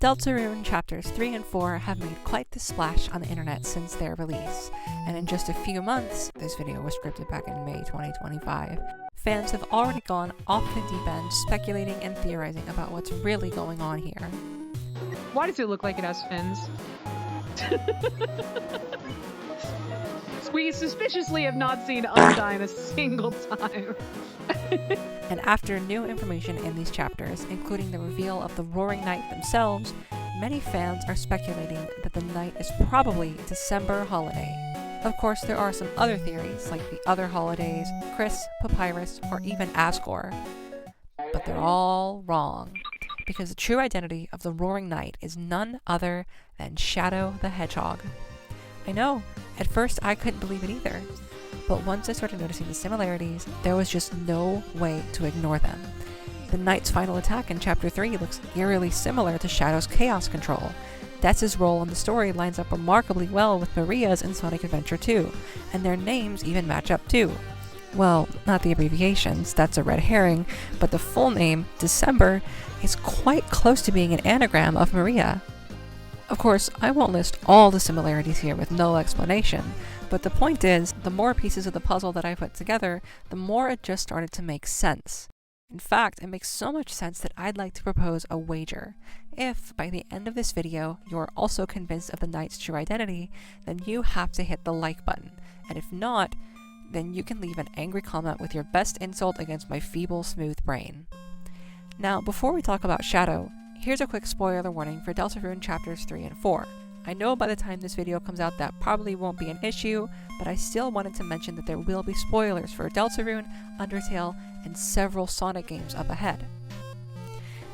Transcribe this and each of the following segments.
Deltarune Chapters 3 and 4 have made quite the splash on the internet since their release, and in just a few months, this video was scripted back in May 2025, fans have already gone off the deep end speculating and theorizing about what's really going on here. Why does it look like it has fins? We suspiciously have not seen Undyne a single time. And after new information in these chapters, including the reveal of the Roaring Night themselves, many fans are speculating that the night is probably December holiday. Of course, there are some other theories, like the other holidays, Chris, Papyrus, or even Asgore. But they're all wrong, because the true identity of the Roaring Night is none other than Shadow the Hedgehog. I know, at first I couldn't believe it either, but once I started noticing the similarities, there was just no way to ignore them. The Knight's final attack in Chapter 3 looks eerily similar to Shadow's Chaos Control. Detz's role in the story lines up remarkably well with Maria's in Sonic Adventure 2, and their names even match up too. Well, not the abbreviations, that's a red herring, but the full name, December, is quite close to being an anagram of Maria. Of course, I won't list all the similarities here with no explanation, but the point is, the more pieces of the puzzle that I put together, the more it just started to make sense. In fact, it makes so much sense that I'd like to propose a wager. If, by the end of this video, you're also convinced of the Knight's true identity, then you have to hit the like button, and if not, then you can leave an angry comment with your best insult against my feeble, smooth brain. Now, before we talk about Shadow, here's a quick spoiler warning for Deltarune Chapters 3 and 4. I know by the time this video comes out that probably won't be an issue, but I still wanted to mention that there will be spoilers for Deltarune, Undertale, and several Sonic games up ahead.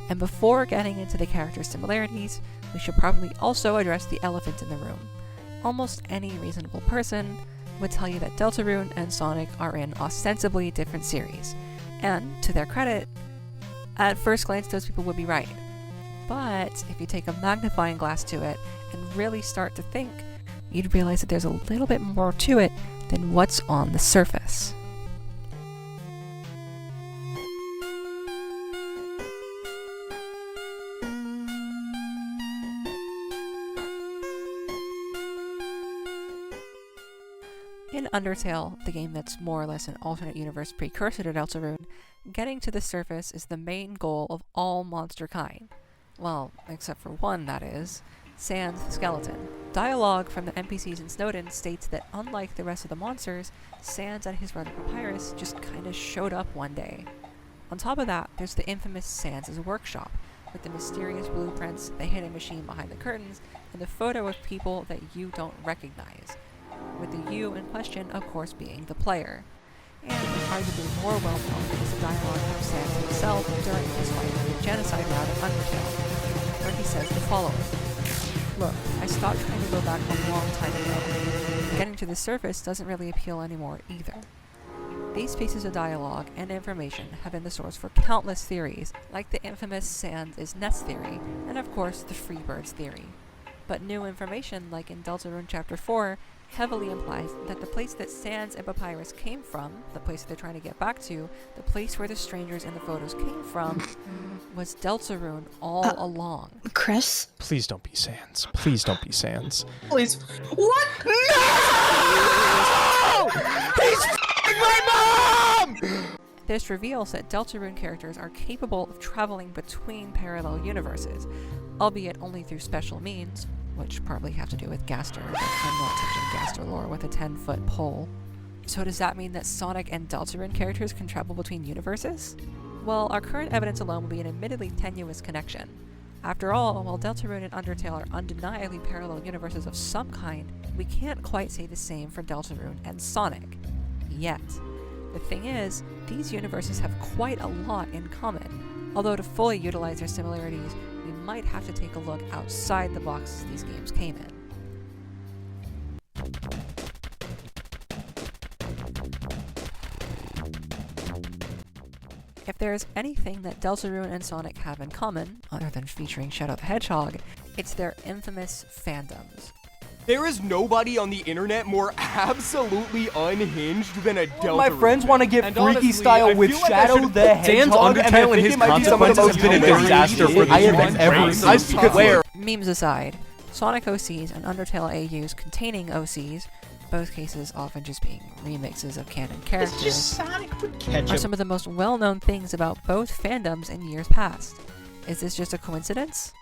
And before getting into the character similarities, we should probably also address the elephant in the room. Almost any reasonable person would tell you that Deltarune and Sonic are in ostensibly different series, and to their credit, at first glance those people would be right. But if you take a magnifying glass to it and really start to think, you'd realize that there's a little bit more to it than what's on the surface. In Undertale, the game that's more or less an alternate universe precursor to Deltarune, getting to the surface is the main goal of all monster kind. Well, except for one, that is, Sans the Skeleton. Dialogue from the NPCs in Snowdin states that unlike the rest of the monsters, Sans and his brother Papyrus just kinda showed up one day. On top of that, there's the infamous Sans' workshop, with the mysterious blueprints, the hidden machine behind the curtains, and the photo of people that you don't recognize, with the you in question, of course, being the player. And arguably more well known is the dialogue from Sans himself during his fight in the genocide route of Undertale, where he says the following: "Look, I stopped trying to go back a long time ago. Getting to the surface doesn't really appeal anymore either." These pieces of dialogue and information have been the source for countless theories, like the infamous Sans is Nest theory, and of course the Freebirds theory. But new information, like in Deltarune Chapter 4, heavily implies that the place that Sans and Papyrus came from, the place that they're trying to get back to, the place where the strangers in the photos came from, was Deltarune all along. Chris? Please don't be Sans. Please don't be Sans. Please. What? No! He's f***ing my mom! This reveals that Deltarune characters are capable of traveling between parallel universes, albeit only through special means, which probably have to do with Gaster, but I'm not touching Gaster lore with a 10-foot pole. So does that mean that Sonic and Deltarune characters can travel between universes? Well, our current evidence alone would be an admittedly tenuous connection. After all, while Deltarune and Undertale are undeniably parallel universes of some kind, we can't quite say the same for Deltarune and Sonic. Yet. The thing is, these universes have quite a lot in common, although to fully utilize their similarities, we might have to take a look outside the boxes these games came in. If there's anything that Deltarune and Sonic have in common, other than featuring Shadow the Hedgehog, it's their infamous fandoms. There is nobody on the internet more absolutely unhinged than a Deltarune. My friends want to get And freaky honestly, style I with feel like I Shadow should- the Hedgehog. Dan's Undertale and his consequences has been a disaster for the I have human ever race. seen. I swear. Memes aside, Sonic OCs and Undertale AUs containing OCs, both cases often just being remixes of canon characters, Sonic with are ketchup. some of the most well-known things about both fandoms in years past. Is this just a coincidence?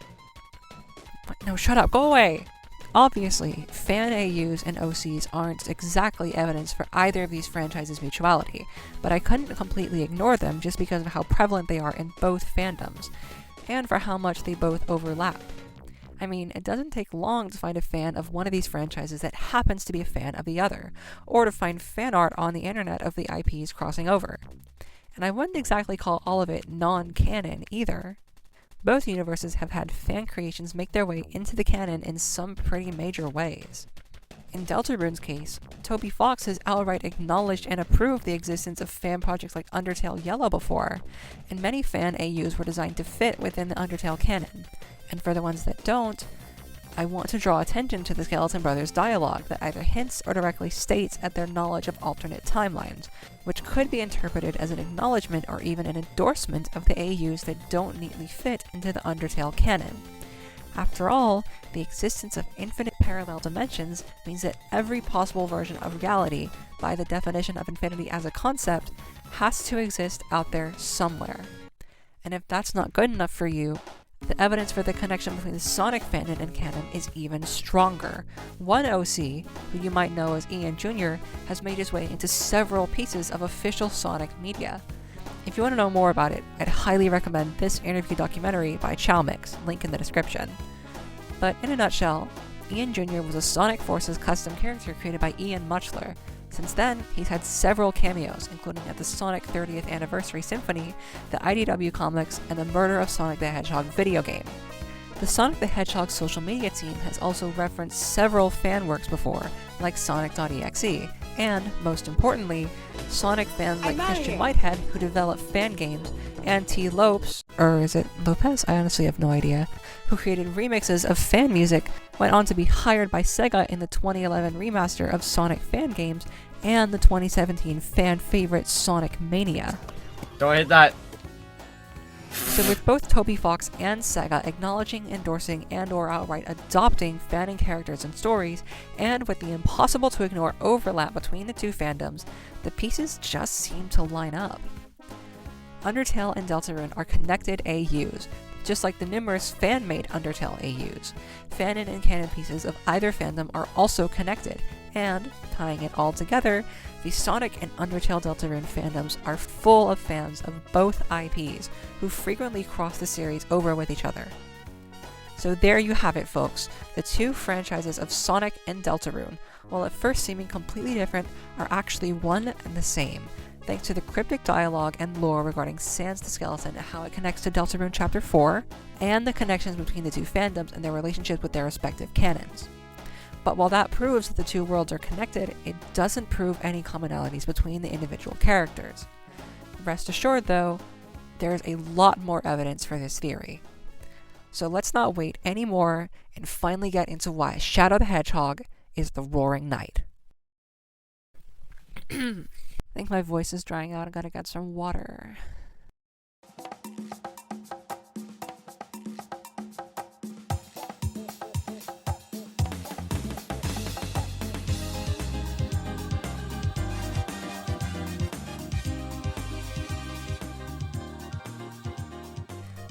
What? No, shut up, go away! Obviously, fan AUs and OCs aren't exactly evidence for either of these franchises' mutuality, but I couldn't completely ignore them just because of how prevalent they are in both fandoms, and for how much they both overlap. I mean, it doesn't take long to find a fan of one of these franchises that happens to be a fan of the other, or to find fan art on the internet of the IPs crossing over. And I wouldn't exactly call all of it non-canon either. Both universes have had fan creations make their way into the canon in some pretty major ways. In Deltarune's case, Toby Fox has outright acknowledged and approved the existence of fan projects like Undertale Yellow before, and many fan AUs were designed to fit within the Undertale canon. And for the ones that don't, I want to draw attention to the Skeleton Brothers dialogue that either hints or directly states at their knowledge of alternate timelines, which could be interpreted as an acknowledgement or even an endorsement of the AUs that don't neatly fit into the Undertale canon. After all, the existence of infinite parallel dimensions means that every possible version of reality, by the definition of infinity as a concept, has to exist out there somewhere. And if that's not good enough for you, the evidence for the connection between the Sonic fandom and canon is even stronger. One OC, who you might know as Ian Jr., has made his way into several pieces of official Sonic media. If you want to know more about it, I'd highly recommend this interview documentary by Chowmix, link in the description. But in a nutshell, Ian Jr. was a Sonic Forces custom character created by Ian Muchler. Since then, he's had several cameos, including at the Sonic 30th Anniversary Symphony, the IDW comics, and the Murder of Sonic the Hedgehog video game. The Sonic the Hedgehog social media team has also referenced several fan works before, like Sonic.exe, and, most importantly, Sonic fans like Christian Whitehead, who develop fan games, and T. Lopes, or is it Lopez? I honestly have no idea, who created remixes of fan music, went on to be hired by Sega in the 2011 remaster of Sonic fan games, and the 2017 fan favorite Sonic Mania. Don't hit that. So with both Toby Fox and Sega acknowledging, endorsing, and/or outright adopting fanning characters and stories, and with the impossible to ignore overlap between the two fandoms, the pieces just seem to line up. Undertale and Deltarune are connected AUs, just like the numerous fan-made Undertale AUs. Fanon and canon pieces of either fandom are also connected, and, tying it all together, the Sonic and Undertale Deltarune fandoms are full of fans of both IPs, who frequently cross the series over with each other. So there you have it, folks. The two franchises of Sonic and Deltarune, while at first seeming completely different, are actually one and the same, thanks to the cryptic dialogue and lore regarding Sans the Skeleton and how it connects to Deltarune Chapter 4, and the connections between the two fandoms and their relationships with their respective canons. But while that proves that the two worlds are connected, it doesn't prove any commonalities between the individual characters. Rest assured, though, there is a lot more evidence for this theory. So let's not wait anymore and finally get into why Shadow the Hedgehog is the Roaring Knight. I think my voice is drying out. I gotta get some water.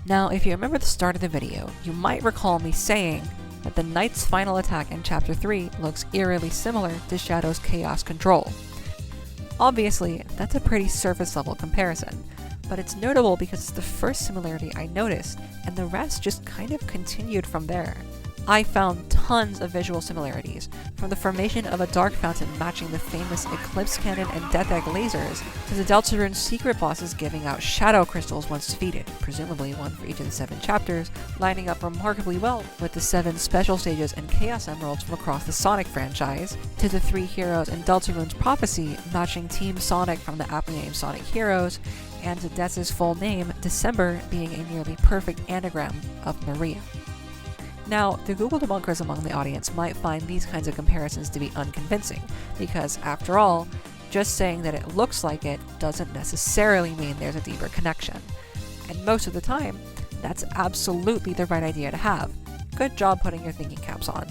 Now, if you remember the start of the video, you might recall me saying that the Knight's final attack in Chapter 3 looks eerily similar to Shadow's Chaos Control. Obviously, that's a pretty surface-level comparison, but it's notable because it's the first similarity I noticed, and the rest just kind of continued from there. I found tons of visual similarities, from the formation of a dark fountain matching the famous Eclipse Cannon and Death Egg lasers, to the Deltarune secret bosses giving out shadow crystals once defeated, presumably one for each of the 7 chapters, lining up remarkably well with the 7 special stages and Chaos Emeralds from across the Sonic franchise, to the 3 heroes in Deltarune's Prophecy matching Team Sonic from the aptly named Sonic Heroes, and to Detz's full name, December, being a nearly perfect anagram of Maria. Now, the Google debunkers among the audience might find these kinds of comparisons to be unconvincing, because after all, just saying that it looks like it doesn't necessarily mean there's a deeper connection. And most of the time, that's absolutely the right idea to have. Good job putting your thinking caps on.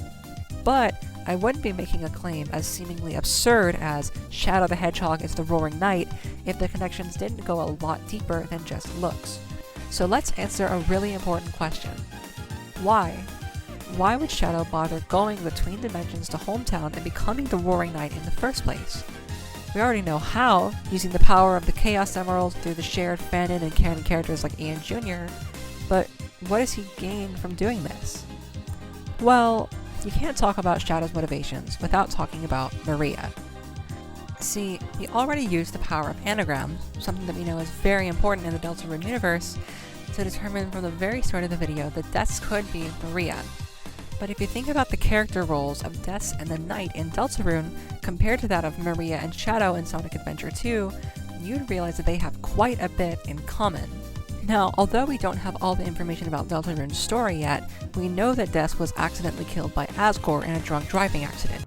But I wouldn't be making a claim as seemingly absurd as Shadow the Hedgehog is the Roaring Knight if the connections didn't go a lot deeper than just looks. So let's answer a really important question. Why? Why would Shadow bother going between dimensions to Hometown and becoming the Roaring Knight in the first place? We already know how, using the power of the Chaos Emerald through the shared fanon and canon characters like Ian Jr., but what does he gain from doing this? Well, you can't talk about Shadow's motivations without talking about Maria. See, he already used the power of anagrams, something that we know is very important in the Deltarune universe, to determine from the very start of the video that Des could be Maria. But if you think about the character roles of Des and the Knight in Deltarune compared to that of Maria and Shadow in Sonic Adventure 2, you'd realize that they have quite a bit in common. Now, although we don't have all the information about Deltarune's story yet, we know that Des was accidentally killed by Asgore in a drunk driving accident.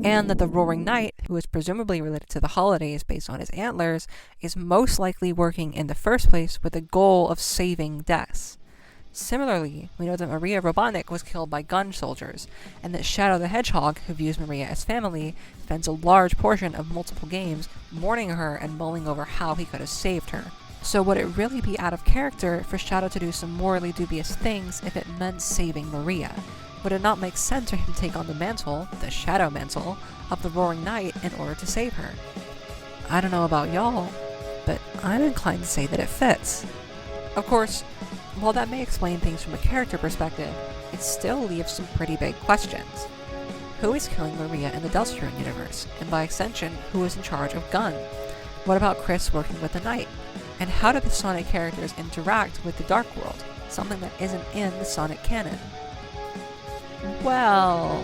And that the Roaring Knight, who is presumably related to the holidays based on his antlers, is most likely working in the first place with the goal of saving Des. Similarly, we know that Maria Robotnik was killed by gun soldiers, and that Shadow the Hedgehog, who views Maria as family, spends a large portion of multiple games mourning her and mulling over how he could have saved her. So would it really be out of character for Shadow to do some morally dubious things if it meant saving Maria? Would it not make sense for him to take on the mantle, the Shadow Mantle, of the Roaring Knight in order to save her? I don't know about y'all, but I'm inclined to say that it fits. Of course, while that may explain things from a character perspective, it still leaves some pretty big questions. Who is killing Maria in the Deltarune universe? And by extension, who is in charge of Gun? What about Chris working with the Knight? And how do the Sonic characters interact with the Dark World, something that isn't in the Sonic canon? Well...